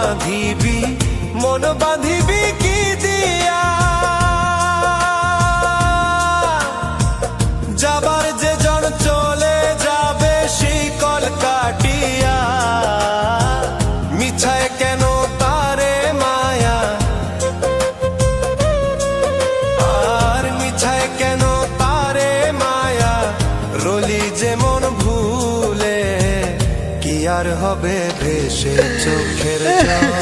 বাঁধিবি, মন বাঁধিবি কি দিয়া? যাবার যে জন চলে যাবে শিকল কাটিয়া, মিছায় কেন তারে মায়া, আর মিছায় কেন তারে মায়া, রলি যে মন ভুলে কি আর হবে ভেসে চোখের জল।